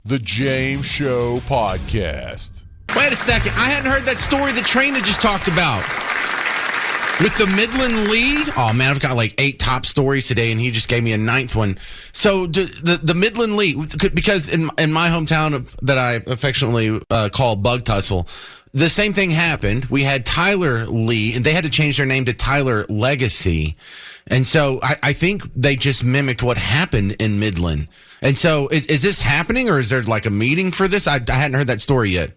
The James Show Podcast. Wait a second. I hadn't heard that story that Trina just talked about. With the Midland lead? Oh, man, I've got like 8 top stories today, and he just gave me a 9th one. So the Midland lead, because in my hometown that I affectionately call Bug Tussle, the same thing happened. We had Tyler Lee, and they had to change their name to Tyler Legacy. And so I think they just mimicked what happened in Midland. And so is this happening, or is there like a meeting for this? I hadn't heard that story yet.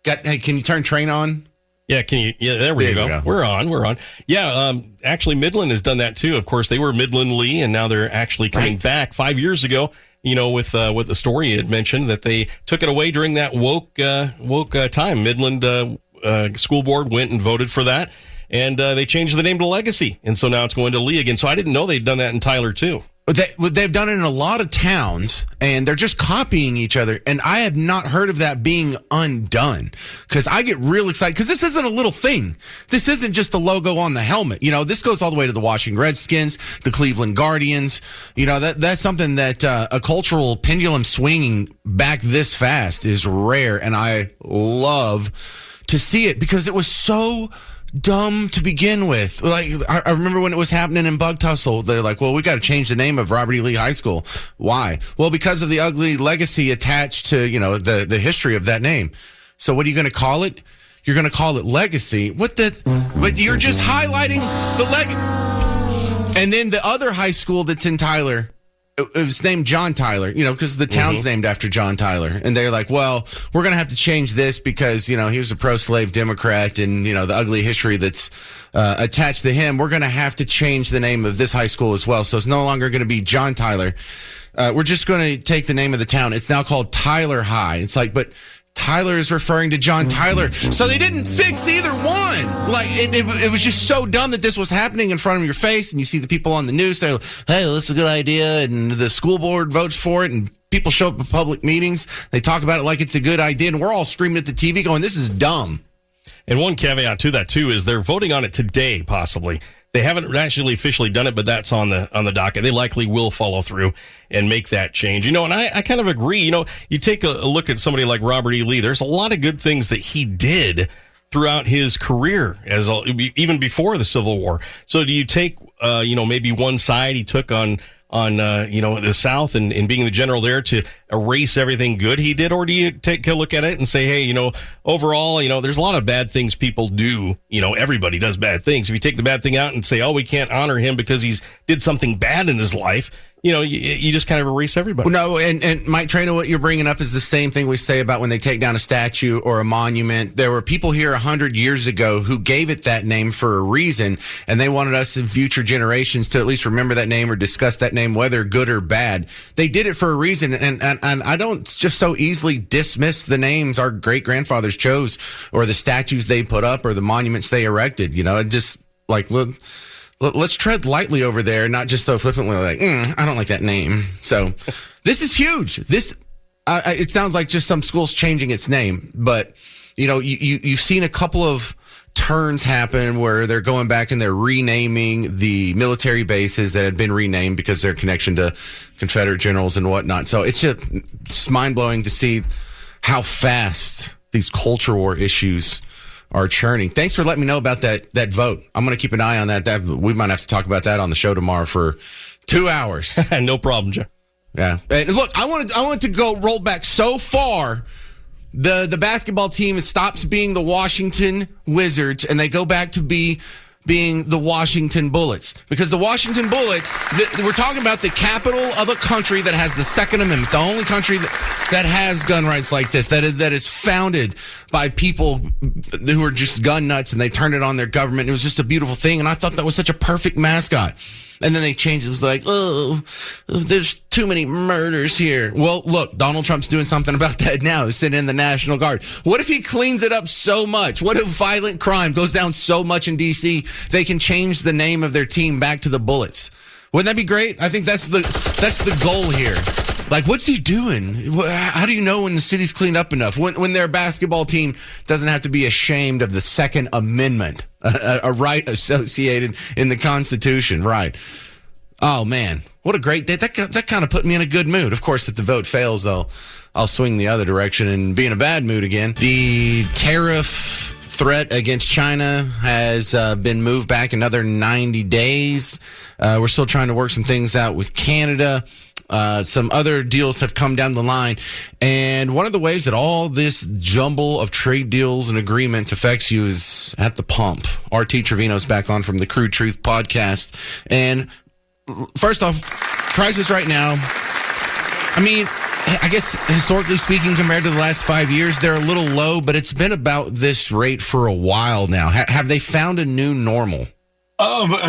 Hey, can you turn Train on? Yeah, can you? Yeah, there we go. We're on. Yeah, actually, Midland has done that too. Of course, they were Midland Lee, and now they're actually coming back. 5 years ago, with the story you had mentioned, that they took it away during that woke time. Midland school board went and voted for that, and they changed the name to Legacy, and so now it's going to Lee again. So I didn't know they'd done that in Tyler too. They've done it in a lot of towns, and they're just copying each other. And I have not heard of that being undone, because I get real excited, because this isn't a little thing. This isn't just a logo on the helmet. This goes all the way to the Washington Redskins, the Cleveland Guardians. That's something that a cultural pendulum swinging back this fast is rare, and I love to see it, because it was so dumb to begin with. Like, I remember when it was happening in Bug Tussle, they're like, well, we got to change the name of Robert E. Lee High School. Why? Well, because of the ugly legacy attached to, the history of that name. So what are you going to call it? You're going to call it Legacy. But you're just highlighting the legacy. And then the other high school that's in Tyler, it was named John Tyler, because the town's named after John Tyler. And they're like, well, we're going to have to change this because, he was a pro-slave Democrat, and, the ugly history that's attached to him. We're going to have to change the name of this high school as well. So it's no longer going to be John Tyler. We're just going to take the name of the town. It's now called Tyler High. It's like, but Tyler is referring to John Tyler. So they didn't fix either one. Like, it was just so dumb that this was happening in front of your face, and you see the people on the news say, hey, this is a good idea, and the school board votes for it, and people show up at public meetings. They talk about it like it's a good idea, and we're all screaming at the TV going, this is dumb. And one caveat to that, too, is they're voting on it today, possibly. They haven't actually officially done it, but that's on the docket. They likely will follow through and make that change. And I kind of agree. You take a look at somebody like Robert E. Lee. There's a lot of good things that he did throughout his career, even before the Civil War. So do you take, maybe one side he took on the South and being the general there to erase everything good he did? Or do you take a look at it and say, hey, overall, there's a lot of bad things people do. Everybody does bad things. If you take the bad thing out and say, oh, we can't honor him because he's did something bad in his life, you just kind of erase everybody. No, and Mike Trainer, what you're bringing up is the same thing we say about when they take down a statue or a monument. There were people here 100 years ago who gave it that name for a reason, and they wanted us in future generations to at least remember that name or discuss that name, whether good or bad. They did it for a reason, and I don't just so easily dismiss the names our great-grandfathers chose, or the statues they put up, or the monuments they erected. Just like, let's tread lightly over there, not just so flippantly like, I don't like that name. So this is huge. It sounds like just some school's changing its name, but you've seen a couple of turns happen where they're going back and they're renaming the military bases that had been renamed because their connection to Confederate generals and whatnot. So it's just mind-blowing to see how fast these culture war issues are churning. Thanks for letting me know about that vote. I'm going to keep an eye on that. We might have to talk about that on the show tomorrow for 2 hours. No problem, Joe. Yeah. And look, I wanted to go roll back so far. The basketball team stops being the Washington Wizards, and they go back to being the Washington Bullets. Because the Washington Bullets, we're talking about the capital of a country that has the Second Amendment, the only country that has gun rights like this, that is founded by people who are just gun nuts, and they turned it on their government. It was just a beautiful thing, and I thought that was such a perfect mascot. And then they changed it. It was like, oh, there's too many murders here. Well, look, Donald Trump's doing something about that now. He's sitting in the National Guard. What if he cleans it up so much? What if violent crime goes down so much in D.C. they can change the name of their team back to the Bullets? Wouldn't that be great? I think that's the goal here. Like, what's he doing? How do you know when the city's cleaned up enough? When their basketball team doesn't have to be ashamed of the Second Amendment, a right associated in the Constitution, right? Oh, man. What a great day. That kind of put me in a good mood. Of course, if the vote fails, I'll swing the other direction and be in a bad mood again. The tariff threat against China has been moved back another 90 days. We're still trying to work some things out with Canada. Some other deals have come down the line. And one of the ways that all this jumble of trade deals and agreements affects you is at the pump. RT Trevino's back on from the Crude Truth podcast. And first off, prices right now, I mean, I guess historically speaking, compared to the last 5 years, they're a little low, but it's been about this rate for a while now. Have they found a new normal?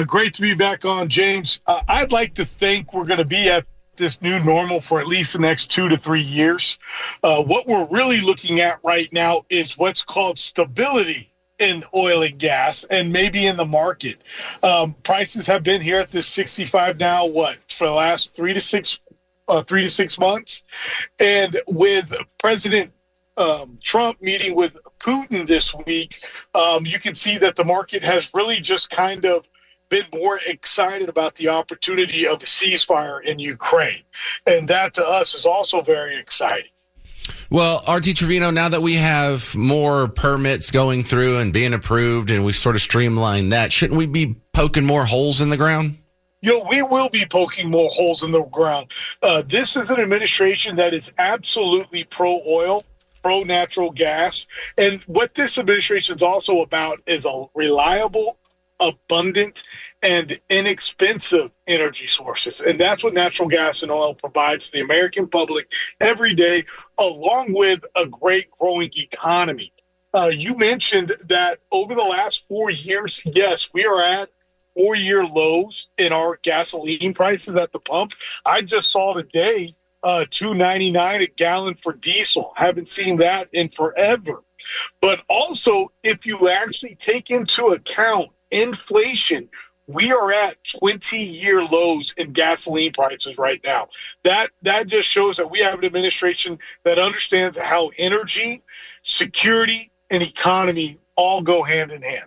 Great to be back on, James. I'd like to think we're going to be at this new normal for at least the next 2 to 3 years. What we're really looking at right now is what's called stability in oil and gas and maybe in the market. Prices have been here at this 65 now, for the last 3 to 6 months. And with President Trump meeting with Putin this week, you can see that the market has really just kind of been more excited about the opportunity of a ceasefire in Ukraine. And that to us is also very exciting. Well, RT Trevino, now that we have more permits going through and being approved and we sort of streamlined that, shouldn't we be poking more holes in the ground? We will be poking more holes in the ground. This is an administration that is absolutely pro-oil, pro-natural gas. And what this administration is also about is a reliable, abundant, and inexpensive energy sources. And that's what natural gas and oil provides to the American public every day, along with a great growing economy. You mentioned that over the last 4 years, yes, we are at 4-year lows in our gasoline prices at the pump. I just saw today $2.99 a gallon for diesel. Haven't seen that in forever. But also, if you actually take into account inflation, we are at 20-year lows in gasoline prices right now. That just shows that we have an administration that understands how energy, security, and economy all go hand in hand.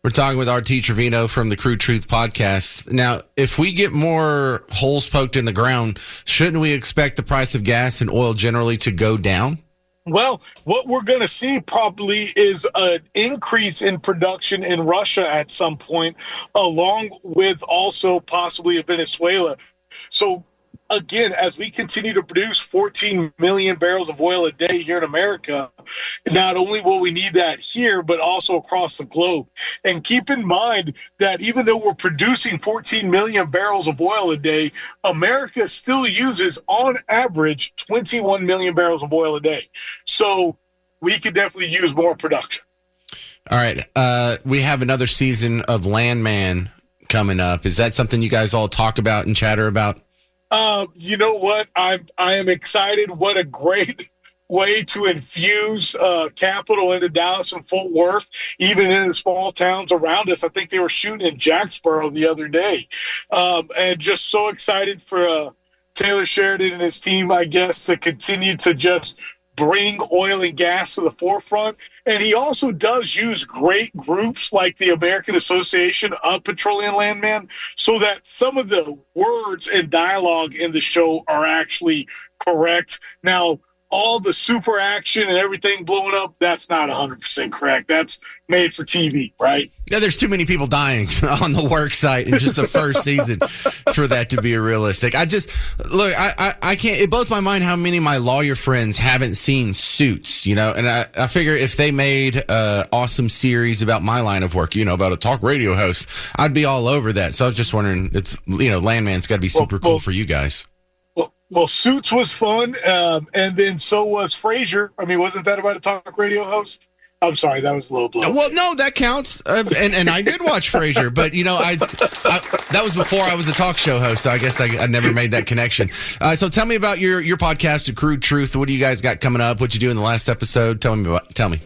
We're talking with RT Trevino from the Crude Truth podcast. Now, if we get more holes poked in the ground, shouldn't we expect the price of gas and oil generally to go down? Well, what we're going to see probably is an increase in production in Russia at some point, along with also possibly Venezuela. So, again, as we continue to produce 14 million barrels of oil a day here in America, not only will we need that here, but also across the globe. And keep in mind that even though we're producing 14 million barrels of oil a day, America still uses, on average, 21 million barrels of oil a day. So we could definitely use more production. All right. We have another season of Landman coming up. Is that something you guys all talk about and chatter about? You know what? I am excited. What a great way to infuse capital into Dallas and Fort Worth, even in the small towns around us. I think they were shooting in Jacksboro the other day. And just so excited for Taylor Sheridan and his team, I guess, to continue to just bring oil and gas to the forefront. And he also does use great groups like the American Association of Petroleum Landmen, so that some of the words and dialogue in the show are actually correct. Now, all the super action and everything blowing up, that's not 100% correct. That's made for TV, right? Yeah, there's too many people dying on the work site in just the first season for that to be realistic. I can't, it blows my mind how many of my lawyer friends haven't seen Suits, and I figure if they made an awesome series about my line of work, about a talk radio host, I'd be all over that. So I was just wondering, Landman's got to be super cool for you guys. Well, Suits was fun, and then so was Frasier. I mean, wasn't that about a talk radio host? I'm sorry, that was a little blow. Well, no, that counts, and I did watch Frasier, but I that was before I was a talk show host, so I guess I never made that connection. So tell me about your podcast, The Crude Truth. What do you guys got coming up? What you do in the last episode? Tell me.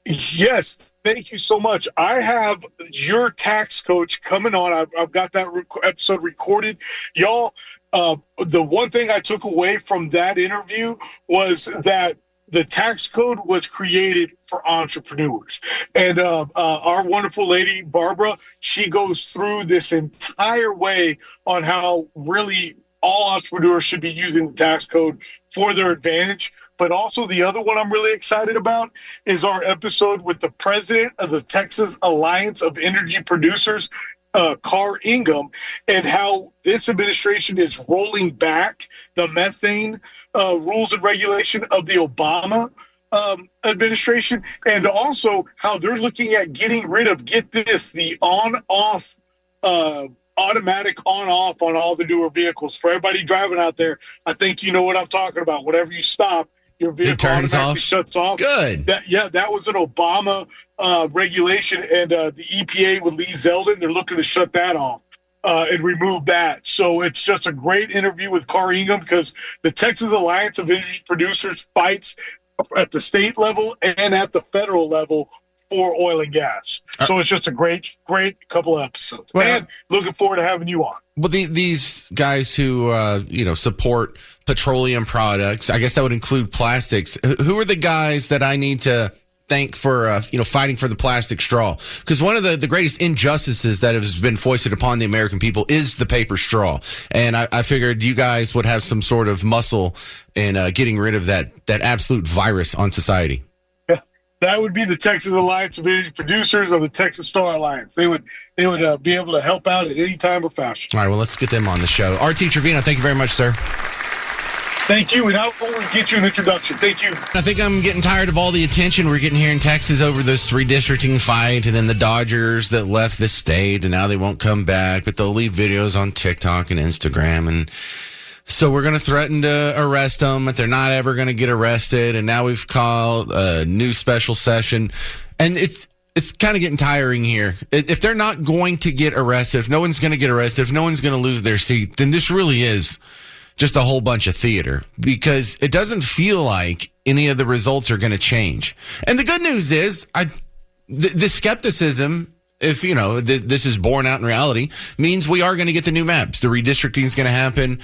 Yes, thank you so much. I have your tax coach coming on. I've got that episode recorded, y'all. The one thing I took away from that interview was that the tax code was created for entrepreneurs. And our wonderful lady, Barbara, she goes through this entire way on how really all entrepreneurs should be using the tax code for their advantage. But also the other one I'm really excited about is our episode with the president of the Texas Alliance of Energy Producers, Carr Ingham, and how this administration is rolling back the methane rules and regulation of the Obama administration, and also how they're looking at getting rid of, get this, the on-off, automatic on-off on all the newer vehicles. For everybody driving out there, I think you know what I'm talking about. Whenever you stop, your vehicle automatically shuts off. Good. That was an Obama regulation, and the EPA with Lee Zeldin, they're looking to shut that off and remove that. So it's just a great interview with Carr Ingham, because the Texas Alliance of Energy Producers fights at the state level and at the federal level for oil and gas. So it's just a great couple of episodes. Well, and looking forward to having you on. Well, these guys who support petroleum products, I guess that would include plastics. Who are the guys that I need to thank for fighting for the plastic straw? Because one of the greatest injustices that has been foisted upon the American people is the paper straw, and I figured you guys would have some sort of muscle in getting rid of that absolute virus on society. That would be the Texas Alliance of Energy Producers or the Texas Star Alliance. They would be able to help out at any time or fashion. All right, well, let's get them on the show. Rey Trevino, thank you very much, sir. Thank you, and I'll get you an introduction. Thank you. I think I'm getting tired of all the attention we're getting here in Texas over this redistricting fight, and then the Dodgers that left the state, and now they won't come back, but they'll leave videos on TikTok and Instagram, and so we're going to threaten to arrest them, but they're not ever going to get arrested. And now we've called a new special session. And it's kind of getting tiring here. If they're not going to get arrested, if no one's going to get arrested, if no one's going to lose their seat, then this really is just a whole bunch of theater, because it doesn't feel like any of the results are going to change. And the good news is the skepticism, if this is borne out in reality, means we are going to get the new maps. The redistricting is going to happen.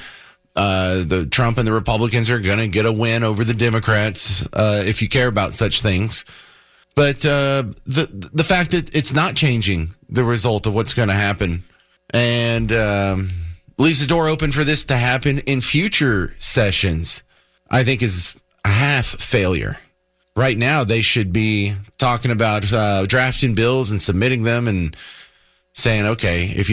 The Trump and the Republicans are going to get a win over the Democrats, if you care about such things. But the fact that it's not changing the result of what's going to happen, and leaves the door open for this to happen in future sessions, I think is a half failure. Right now, they should be talking about drafting bills and submitting them and saying, okay, if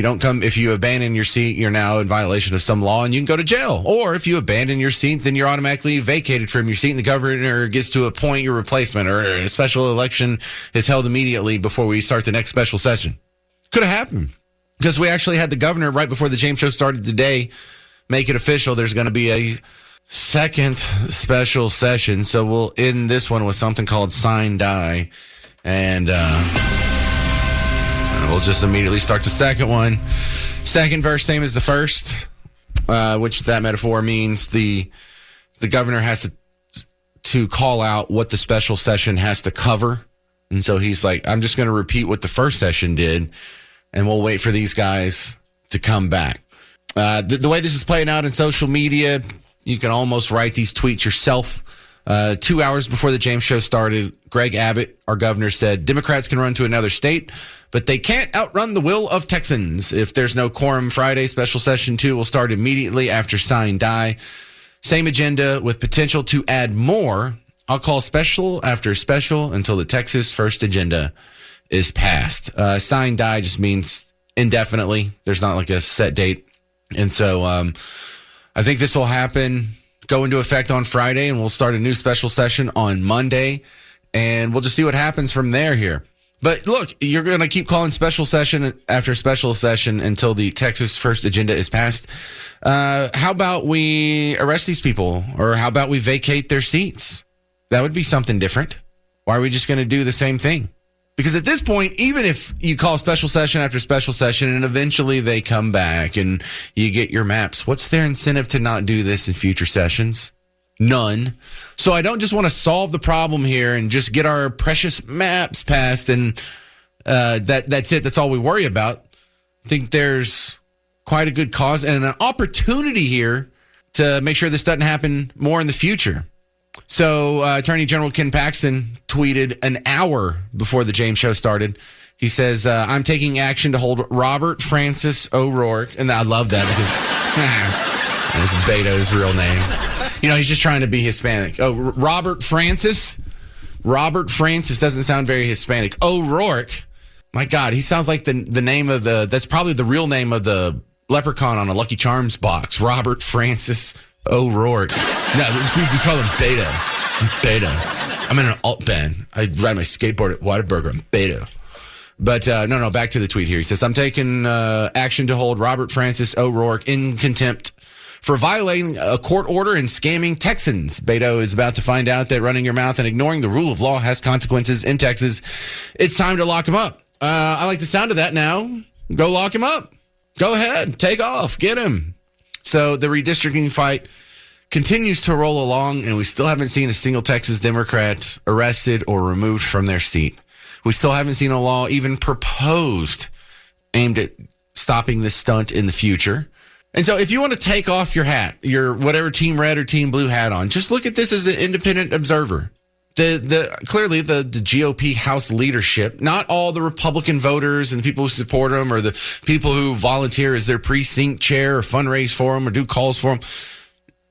you abandon your seat, you're now in violation of some law and you can go to jail. Or if you abandon your seat, then you're automatically vacated from your seat and the governor gets to appoint your replacement, or a special election is held immediately before we start the next special session. Could have happened, because we actually had the governor right before the James Show started today make it official. There's going to be a second special session. So we'll end this one with something called Sign Die. And we'll just immediately start the second one. Second verse, same as the first, which that metaphor means the governor has to call out what the special session has to cover. And so he's like, I'm just going to repeat what the first session did, and we'll wait for these guys to come back. The way this is playing out in social media, you can almost write these tweets yourself. 2 hours before the James Show started, Greg Abbott, our governor, said Democrats can run to another state, but they can't outrun the will of Texans. If there's no quorum Friday, special session 2 will start immediately after Sign Die. Same agenda with potential to add more. I'll call special after special until the Texas first agenda is passed. Sign Die just means indefinitely. There's not like a set date. And so I think this will happen, go into effect on Friday, and we'll start a new special session on Monday, and we'll just see what happens from there here. But look, you're going to keep calling special session after special session until the Texas first agenda is passed. How about we arrest these people, or how about we vacate their seats? That would be something different. Why are we just going to do the same thing? Because at this point, even if you call special session after special session and eventually they come back and you get your maps, what's their incentive to not do this in future sessions? None. So I don't just want to solve the problem here and just get our precious maps passed and that's it. That's all we worry about. I think there's quite a good cause and an opportunity here to make sure this doesn't happen more in the future. So Attorney General Ken Paxton tweeted an hour before the James Show started. He says, I'm taking action to hold Robert Francis O'Rourke. And I love that. That's Beto's real name. He's just trying to be Hispanic. Oh, Robert Francis. Robert Francis doesn't sound very Hispanic. O'Rourke. My God, he sounds like the name of that's probably the real name of the leprechaun on a Lucky Charms box. Robert Francis O'Rourke. No, we call him Beto. Beto. I'm in an alt band. I ride my skateboard at Whataburger. I'm Beto. But no, back to the tweet here. He says, I'm taking action to hold Robert Francis O'Rourke in contempt for violating a court order and scamming Texans. Beto is about to find out that running your mouth and ignoring the rule of law has consequences in Texas. It's time to lock him up. I like the sound of that now. Go lock him up. Go ahead. Take off. Get him. So the redistricting fight continues to roll along, and we still haven't seen a single Texas Democrat arrested or removed from their seat. We still haven't seen a law even proposed aimed at stopping this stunt in the future. And so if you want to take off your hat, your whatever team red or team blue hat on, just look at this as an independent observer. Clearly the GOP House leadership, not all the Republican voters and the people who support them or the people who volunteer as their precinct chair or fundraise for them or do calls for them.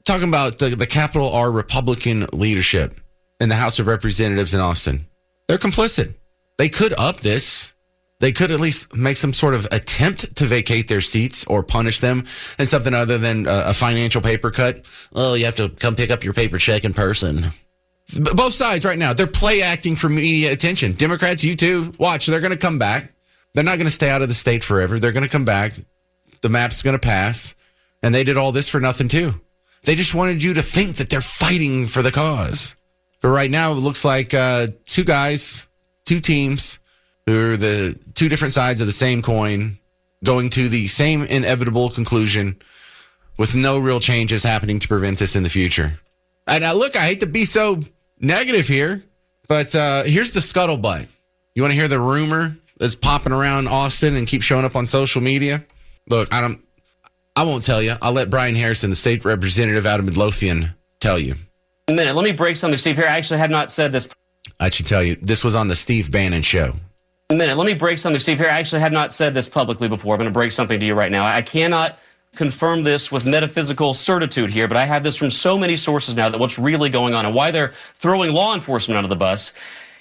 Talking about the capital R Republican leadership in the House of Representatives in Austin. They're complicit. They could up this. They could at least make some sort of attempt to vacate their seats or punish them in something other than a financial paper cut. Oh, you have to come pick up your paper check in person. Both sides right now, they're play acting for media attention. Democrats, you too. Watch, they're going to come back. They're not going to stay out of the state forever. They're going to come back. The map's going to pass. And they did all this for nothing too. They just wanted you to think that they're fighting for the cause. But right now, it looks like two guys, two teams, who are the two different sides of the same coin, going to the same inevitable conclusion with no real changes happening to prevent this in the future. And look, I hate to be so negative here, but here's the scuttlebutt. You want to hear the rumor that's popping around Austin and keep showing up on social media? Look, I won't tell you. I'll let Brian Harrison, the state representative out of Midlothian, tell you. A minute. Let me break something, Steve. Here, I actually have not said this. I should tell you, this was on the Steve Bannon show. A minute. Let me break something, Steve. Here, I actually have not said this publicly before. I'm going to break something to you right now. I cannot confirm this with metaphysical certitude here, but I have this from so many sources now that what's really going on and why they're throwing law enforcement under the bus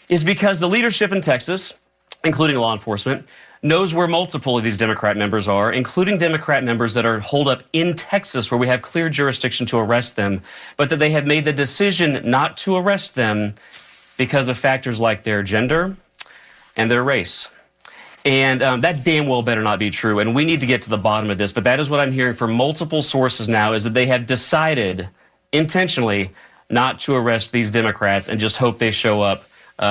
is because the leadership in Texas, including law enforcement, knows where multiple of these Democrat members are, including Democrat members that are holed up in Texas where we have clear jurisdiction to arrest them, but that they have made the decision not to arrest them because of factors like their gender and their race. And that damn well better not be true. And we need to get to the bottom of this. But that is what I'm hearing from multiple sources now, is that they have decided intentionally not to arrest these Democrats and just hope they show up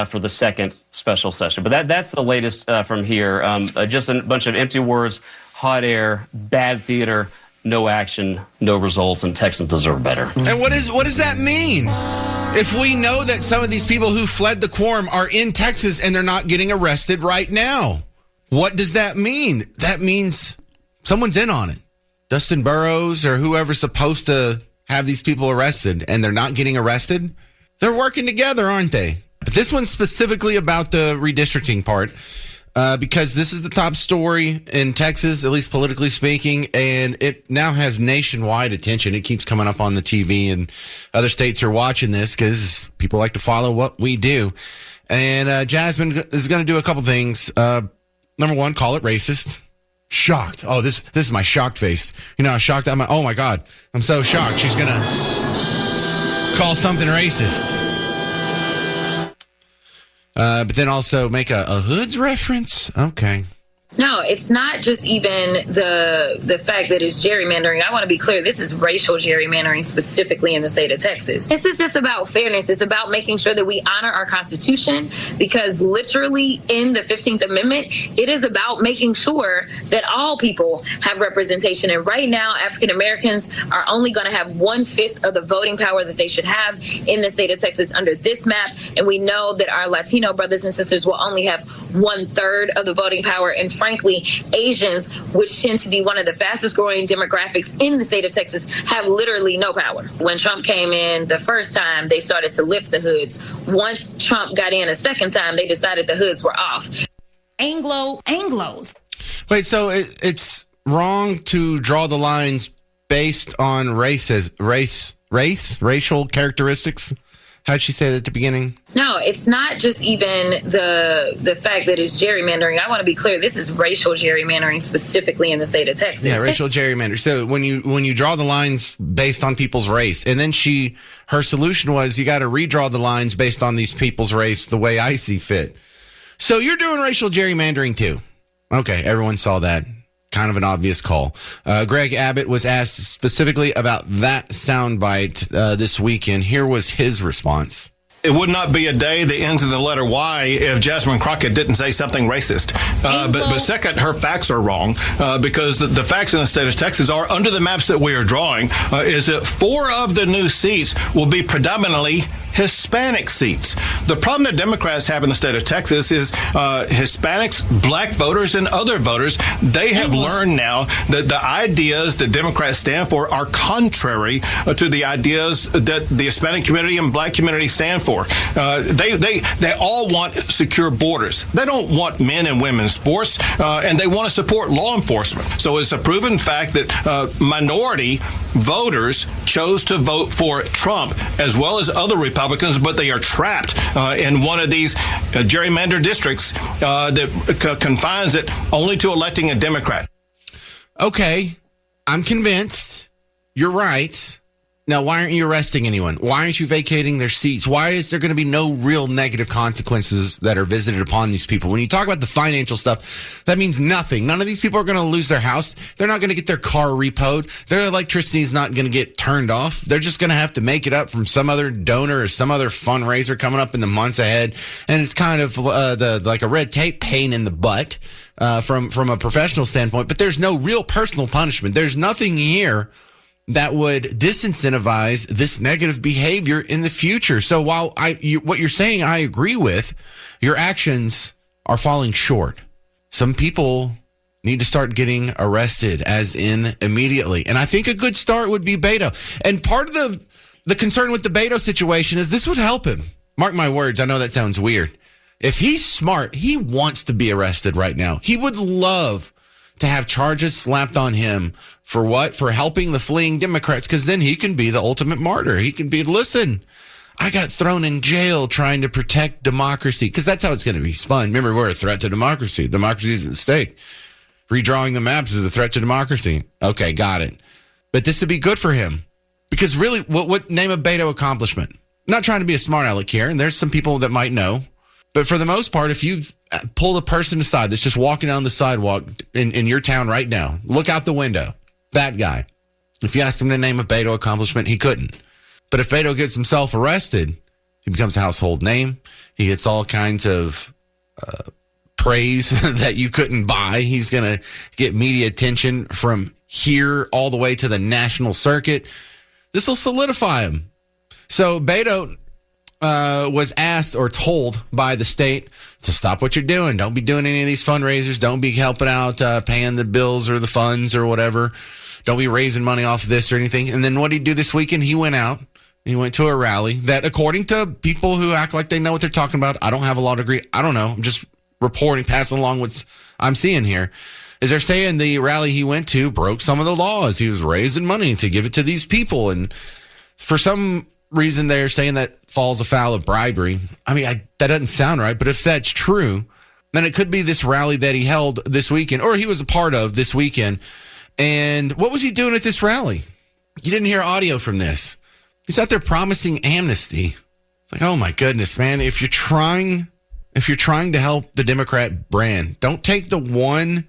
for the second special session. But that's the latest from here. Just a bunch of empty words, hot air, bad theater, no action, no results, and Texans deserve better. And what does that mean? If we know that some of these people who fled the quorum are in Texas and they're not getting arrested right now, what does that mean? That means someone's in on it. Dustin Burrows or whoever's supposed to have these people arrested, and they're not getting arrested. They're working together, aren't they? But this one's specifically about the redistricting part, because this is the top story in Texas, at least politically speaking, and it now has nationwide attention. It keeps coming up on the TV, and other states are watching this because people like to follow what we do. And Jasmine is going to do a couple things. Number one, call it racist. Shocked. Oh, this is my shocked face. You know how shocked I'm. Oh my God, I'm so shocked. She's going to call something racist. But then also make a hoods reference. Okay. No, it's not just even the fact that it's gerrymandering. I want to be clear. This is racial gerrymandering specifically in the state of Texas. This is just about fairness. It's about making sure that we honor our Constitution, because literally in the 15th Amendment, it is about making sure that all people have representation. And right now, African Americans are only going to have 1/5 of the voting power that they should have in the state of Texas under this map. And we know that our Latino brothers and sisters will only have 1/3 of the voting power. And frankly, Asians, which tend to be one of the fastest growing demographics in the state of Texas, have literally no power. When Trump came in the first time, they started to lift the hoods. Once Trump got in a second time, they decided the hoods were off. Anglos. Wait, so it's wrong to draw the lines based on race racial characteristics. How'd she say that at the beginning? No, it's not just even the fact that it's gerrymandering. I want to be clear. This is racial gerrymandering specifically in the state of Texas. Yeah, racial gerrymandering. So when you draw the lines based on people's race, and then her solution was you got to redraw the lines based on these people's race the way I see fit. So you're doing racial gerrymandering too. Okay, everyone saw that. Kind of an obvious call. Greg Abbott was asked specifically about that soundbite this weekend. Here was his response. It would not be a day that ends in the letter Y if Jasmine Crockett didn't say something racist. But second, her facts are wrong because the facts in the state of Texas are, under the maps that we are drawing, is that 4 of the new seats will be predominantly Hispanic seats. The problem that Democrats have in the state of Texas is Hispanics, black voters, and other voters, they have learned now that the ideas that Democrats stand for are contrary to the ideas that the Hispanic community and black community stand for. They all want secure borders. They don't want men and women's sports, and they want to support law enforcement. So it's a proven fact that minority voters chose to vote for Trump as well as other Republicans, but they are trapped in one of these gerrymandered districts that confines it only to electing a Democrat. Okay, I'm convinced. You're right. Now, why aren't you arresting anyone? Why aren't you vacating their seats? Why is there going to be no real negative consequences that are visited upon these people? When you talk about the financial stuff, that means nothing. None of these people are going to lose their house. They're not going to get their car repoed. Their electricity is not going to get turned off. They're just going to have to make it up from some other donor or some other fundraiser coming up in the months ahead. And it's kind of like a red tape pain in the butt from a professional standpoint. But there's no real personal punishment. There's nothing here that would disincentivize this negative behavior in the future. So while what you're saying, I agree with, your actions are falling short. Some people need to start getting arrested, as in immediately. And I think a good start would be Beto. And part of the concern with the Beto situation is this would help him. Mark my words. I know that sounds weird. If he's smart, he wants to be arrested right now. He would love to have charges slapped on him for what? For helping the fleeing Democrats, because then he can be the ultimate martyr. He can be, listen, I got thrown in jail trying to protect democracy, because that's how it's going to be spun. Remember, we're a threat to democracy. Democracy is at stake. Redrawing the maps is a threat to democracy. Okay, got it. But this would be good for him, because really, what name a Beto accomplishment? I'm not trying to be a smart aleck here, and there's some people that might know. But for the most part, if you pull a person aside that's just walking down the sidewalk in your town right now, look out the window, that guy, if you asked him to name a Beto accomplishment, he couldn't. But if Beto gets himself arrested, he becomes a household name. He gets all kinds of praise that you couldn't buy. He's going to get media attention from here all the way to the national circuit. This will solidify him. So Beto was asked or told by the state to stop what you're doing. Don't be doing any of these fundraisers. Don't be helping out, paying the bills or the funds or whatever. Don't be raising money off of this or anything. And then what did he do this weekend? He went out. He went to a rally that, according to people who act like they know what they're talking about, I don't have a law degree. I don't know. I'm just reporting, passing along what I'm seeing here. Is they're saying the rally he went to broke some of the laws. He was raising money to give it to these people. And for some reason, they're saying that falls afoul of bribery. I mean, that doesn't sound right. But if that's true, then it could be this rally that he held this weekend, or he was a part of this weekend. And what was he doing at this rally? You didn't hear audio from this. He's out there promising amnesty. It's like, oh my goodness, man. If you're trying to help the Democrat brand, don't take the one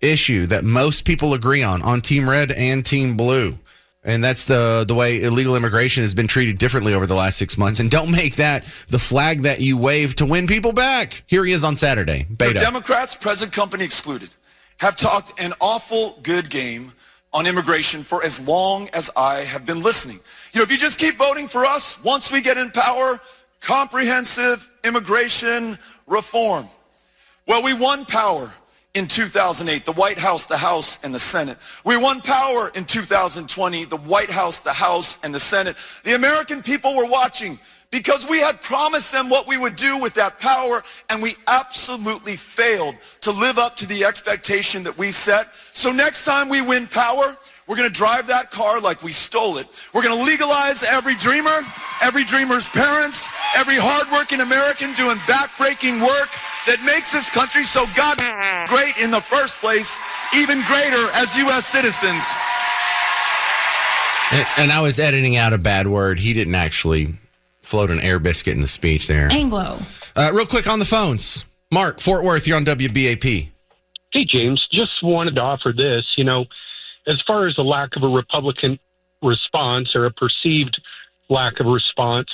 issue that most people agree on Team Red and Team Blue. And that's the way illegal immigration has been treated differently over the last 6 months. And don't make that the flag that you wave to win people back. Here he is on Saturday. Beto. The Democrats, present company excluded, have talked an awful good game on immigration for as long as I have been listening. You know, if you just keep voting for us, once we get in power, comprehensive immigration reform. Well, we won power in 2008, the White House, the House, and the Senate. We won power in 2020, the White House, the House, and the Senate. The American people were watching because we had promised them what we would do with that power, and we absolutely failed to live up to the expectation that we set. So next time we win power, We're going to drive that car like we stole it. We're going to legalize every dreamer, every dreamer's parents, every hardworking American doing backbreaking work that makes this country so great in the first place, even greater as U.S. citizens. And I was editing out a bad word. He didn't actually float an air biscuit in the speech there. Anglo. Real quick on the phones. Mark, Fort Worth, you're on WBAP. Hey, James, just wanted to offer this. As far as the lack of a Republican response or a perceived lack of response,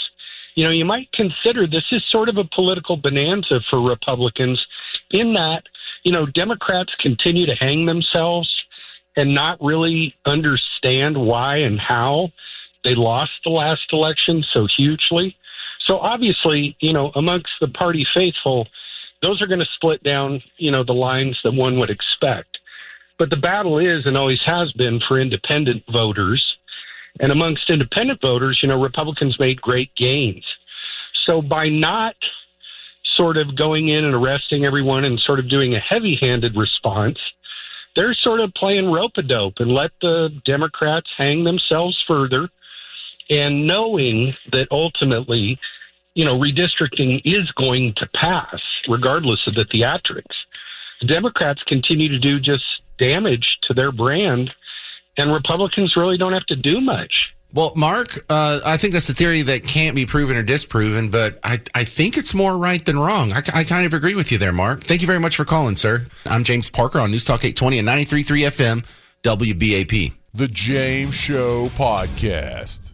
you might consider this is sort of a political bonanza for Republicans in that, Democrats continue to hang themselves and not really understand why and how they lost the last election so hugely. So obviously, amongst the party faithful, those are going to split down, the lines that one would expect. But the battle is and always has been for independent voters. And amongst independent voters, Republicans made great gains. So by not sort of going in and arresting everyone and sort of doing a heavy-handed response, they're sort of playing rope-a-dope and let the Democrats hang themselves further. And knowing that ultimately, redistricting is going to pass, regardless of the theatrics. The Democrats continue to do just damage to their brand, and Republicans really don't have to do much. Well, Mark, I think that's a theory that can't be proven or disproven, but I think it's more right than wrong. I kind of agree with you there, Mark. Thank you very much for calling, sir. I'm James Parker on News Talk 820 and 93.3 FM, WBAP. The James Show Podcast.